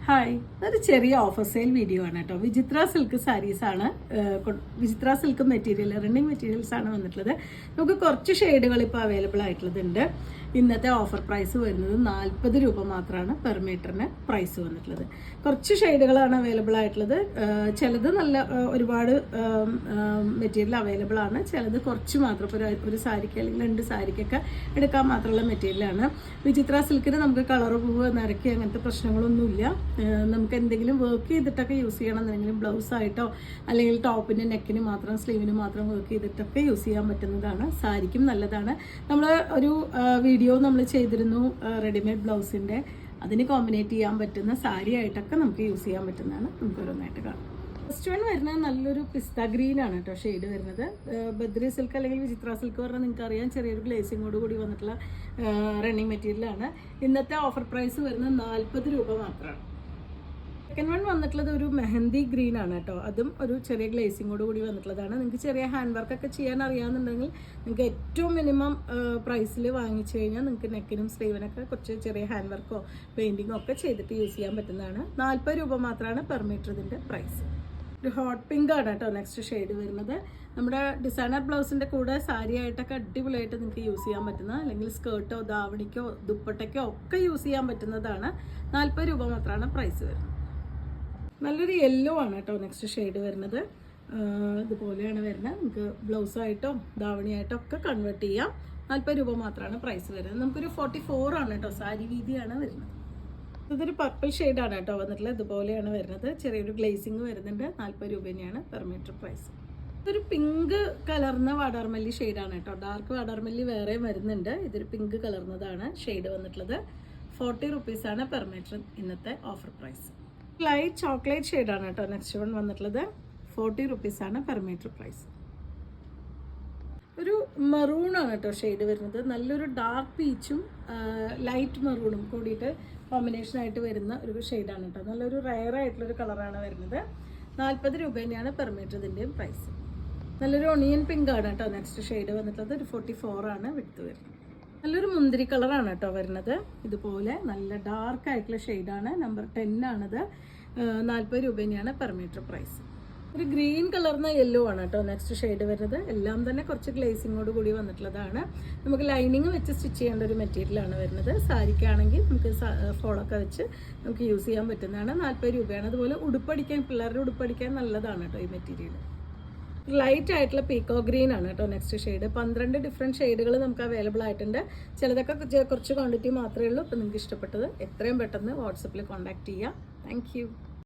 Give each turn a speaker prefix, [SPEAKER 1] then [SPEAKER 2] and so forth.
[SPEAKER 1] Hi, അതൊരു ചെറിയ offer sale video ആണ് കേട്ടോ. വിചിത്ര സിൽക്ക് സാരീസ് ആണ്, വിചിത്ര സിൽക്ക് മെറ്റീരിയൽ, റണ്ണിങ് മെറ്റീരിയൽസ് ആണ് വന്നിട്ടുള്ളത്. നമുക്ക് കുറച്ച് ഷെയ്ഡുകൾ ഇപ്പോൾ അവൈലബിൾ ആയിട്ടുള്ളതുണ്ട്. ഇന്നത്തെ ഓഫർ പ്രൈസ് വരുന്നത് 40 രൂപ മാത്രമാണ് പെർ മീറ്ററിന് പ്രൈസ് വന്നിട്ടുള്ളത്. കുറച്ച് ഷെയ്ഡുകളാണ് അവൈലബിൾ ആയിട്ടുള്ളത്. ചിലത് നല്ല ഒരുപാട് മെറ്റീരിയൽ അവൈലബിൾ ആണ്, ചിലത് കുറച്ച് മാത്രം. ഇപ്പോൾ ഒരു സാരിക്ക് അല്ലെങ്കിൽ 2 സാരിക്കൊക്കെ എടുക്കാൻ മാത്രമുള്ള മെറ്റീരിയലാണ്. വിചിത്ര സിൽക്കിന് നമുക്ക് കളർ പൂവ് നിറക്കി അങ്ങനത്തെ പ്രശ്നങ്ങളൊന്നുമില്ല. നമുക്ക് എന്തെങ്കിലും വർക്ക് ചെയ്തിട്ടൊക്കെ യൂസ് ചെയ്യണമെന്നുണ്ടെങ്കിലും ബ്ലൗസ് ആയിട്ടോ അല്ലെങ്കിൽ ടോപ്പിൻ്റെ നെക്കിന് മാത്രം സ്ലീവിന് മാത്രം വർക്ക് ചെയ്തിട്ടൊക്കെ യൂസ് ചെയ്യാൻ പറ്റുന്നതാണ്. സാരിക്കും നല്ലതാണ്. നമ്മൾ ഒരു വീഡിയോ നമ്മൾ ചെയ്തിരുന്നു റെഡിമെയ്ഡ് ബ്ലൗസിൻ്റെ, അതിന് കോമ്പിനേറ്റ് ചെയ്യാൻ പറ്റുന്ന സാരി ആയിട്ടൊക്കെ നമുക്ക് യൂസ് ചെയ്യാൻ പറ്റുന്നതാണ്. നമുക്ക് ഓരോന്നായിട്ട് കാണാം. ഫസ്റ്റ് വൺ വരുന്നത് നല്ലൊരു പിസ്ത ഗ്രീൻ ആണ് കേട്ടോ ഷെയ്ഡ് വരുന്നത്. ബദ്രി സിൽക്ക് അല്ലെങ്കിൽ വിചിത്ര സിൽക്ക് പറഞ്ഞാൽ നിങ്ങൾക്ക് അറിയാം, ചെറിയൊരു ഗ്ലേസിങ്ങോട് കൂടി വന്നിട്ടുള്ള റണ്ണിങ് മെറ്റീരിയലാണ്. ഇന്നത്തെ ഓഫർ പ്രൈസ് വരുന്നത് 40 രൂപ മാത്രമാണ്. സെക്കൻഡ് വൺ വന്നിട്ടുള്ളത് ഒരു മെഹന്തി ഗ്രീൻ ആണ് കേട്ടോ. അതും ഒരു ചെറിയ ഗ്ലേസിങ്ങോട് കൂടി വന്നിട്ടുള്ളതാണ്. നിങ്ങൾക്ക് ചെറിയ ഹാൻഡ് വർക്കൊക്കെ ചെയ്യാൻ അറിയാമെന്നുണ്ടെങ്കിൽ നിങ്ങൾക്ക് ഏറ്റവും മിനിമം പ്രൈസിൽ വാങ്ങിച്ചു കഴിഞ്ഞാൽ നിങ്ങൾക്ക് നെക്കിനും സ്ലീവിനൊക്കെ കുറച്ച് ചെറിയ ഹാൻഡ് വർക്കോ പെയിൻറ്റിങ്ങോ ഒക്കെ ചെയ്തിട്ട് യൂസ് ചെയ്യാൻ പറ്റുന്നതാണ്. 40 രൂപ മാത്രമാണ് പെർ മീറ്റർ ഇതിൻ്റെ പ്രൈസ്. ഒരു ഹോട്ട് പിങ്ക് ആണ് കേട്ടോ നെക്സ്റ്റ് ഷെയ്ഡ് വരുന്നത്. നമ്മുടെ ഡിസൈനർ ബ്ലൗസിൻ്റെ കൂടെ സാരി ആയിട്ടൊക്കെ അടിപൊളിയായിട്ട് നിങ്ങൾക്ക് യൂസ് ചെയ്യാൻ പറ്റുന്ന, അല്ലെങ്കിൽ സ്കേർട്ടോ ദാവണിക്കോ ദുപ്പട്ടയ്ക്കോ ഒക്കെ യൂസ് ചെയ്യാൻ പറ്റുന്നതാണ്. 40 രൂപ മാത്രമാണ് പ്രൈസ് വരുന്നത്. നല്ലൊരു യെല്ലോ ആണ് കേട്ടോ നെക്സ്റ്റ് ഷെയ്ഡ് വരുന്നത്. ഇതുപോലെയാണ് വരുന്നത്. നമുക്ക് ബ്ലൗസായിട്ടോ ദാവണിയായിട്ടോ ഒക്കെ കൺവേർട്ട് ചെയ്യാം. 40 രൂപ മാത്രമാണ് പ്രൈസ് വരുന്നത്. നമുക്കൊരു 44 ആണ് കേട്ടോ, സാരി വീതിയാണ് വരുന്നത്. ഇതൊരു പർപ്പിൾ ഷെയ്ഡാണ് കേട്ടോ വന്നിട്ടുള്ളത്. ഇതുപോലെയാണ് വരുന്നത്. ചെറിയൊരു ഗ്ലേസിങ് വരുന്നുണ്ട്. 40 രൂപ തന്നെയാണ് പെർ മീറ്റർ പ്രൈസ്. ഇതൊരു പിങ്ക് കലർന്ന വാടാർമല്ലി ഷെയ്ഡാണ് കേട്ടോ. ഡാർക്ക് വാടാർമല്ലി വേറെ വരുന്നുണ്ട്. ഇതൊരു പിങ്ക് കലർന്നതാണ് ഷെയ്ഡ് വന്നിട്ടുള്ളത്. 40 റുപ്പീസാണ് പെർ മീറ്റർ ഇന്നത്തെ ഓഫർ പ്രൈസ്. ലൈറ്റ് ചോക്ലേറ്റ് ഷെയ്ഡാണ് കേട്ടോ നെക്സ്റ്റ് വൺ വന്നിട്ടുള്ളത്. 40 റുപ്പീസാണ് പെർ മീറ്റർ പ്രൈസ്. ഒരു മെറൂൺ ആണ് കേട്ടോ ഷെയ്ഡ് വരുന്നത്. നല്ലൊരു ഡാർക്ക് പീച്ചും ലൈറ്റ് മെറൂണും കൂടിയിട്ട് കോമ്പിനേഷൻ ആയിട്ട് വരുന്ന ഒരു ഷെയ്ഡാണ് കേട്ടോ. നല്ലൊരു റയർ ആയിട്ടുള്ളൊരു കളറാണ് വരുന്നത്. 40 രൂപ തന്നെയാണ് പെർ മീറ്റർ ഇതിൻ്റെയും പ്രൈസ്. നല്ലൊരു ഒണിയൻ പിങ്ക് ആണ് കേട്ടോ നെക്സ്റ്റ് ഷെയ്ഡ് വന്നിട്ടുള്ളത്. ഒരു 44 ആണ് വിഡ്ത്ത് വരുന്നത്. നല്ലൊരു മുന്തിരി കളറാണ് കേട്ടോ വരുന്നത്. ഇതുപോലെ നല്ല ഡാർക്ക് ആയിട്ടുള്ള ഷെയ്ഡാണ്. നമ്പർ 10 ആണിത്. 40 രൂപ തന്നെയാണ് പെർ മീറ്റർ പ്രൈസ്. ഒരു ഗ്രീൻ കളർന്ന യെല്ലോ ആണ് കേട്ടോ നെക്സ്റ്റ് ഷെയ്ഡ് വരുന്നത്. എല്ലാം തന്നെ കുറച്ച് ഗ്ലേസിങ്ങോട് കൂടി വന്നിട്ടുള്ളതാണ്. നമുക്ക് ലൈനിങ് വെച്ച് സ്റ്റിച്ച് ചെയ്യേണ്ട ഒരു മെറ്റീരിയലാണ് വരുന്നത്. സാരിക്കാണെങ്കിൽ നമുക്ക് ഫോളൊക്കെ വെച്ച് നമുക്ക് യൂസ് ചെയ്യാൻ പറ്റുന്നതാണ്. 40 രൂപയാണ്. അതുപോലെ ഉടുപ്പടിക്കാൻ, പിള്ളേരുടെ ഉടുപ്പടിക്കാൻ നല്ലതാണ് കേട്ടോ ഈ മെറ്റീരിയൽ. ലൈറ്റ് ആയിട്ടുള്ള പീക്കോ ഗ്രീൻ ആണ് കേട്ടോ നെക്സ്റ്റ് ഷെയ്ഡ്. 12 ഡിഫറെൻറ്റ് ഷെയ്ഡുകൾ നമുക്ക് അവൈലബിൾ ആയിട്ടുണ്ട്. ചിലതൊക്കെ കുറച്ച് ക്വാണ്ടിറ്റി മാത്രമേ ഉള്ളൂ. അപ്പോൾ നിങ്ങൾക്ക് ഇഷ്ടപ്പെട്ടത് എത്രയും പെട്ടെന്ന് വാട്സപ്പിൽ കോൺടാക്ട് ചെയ്യാം. താങ്ക്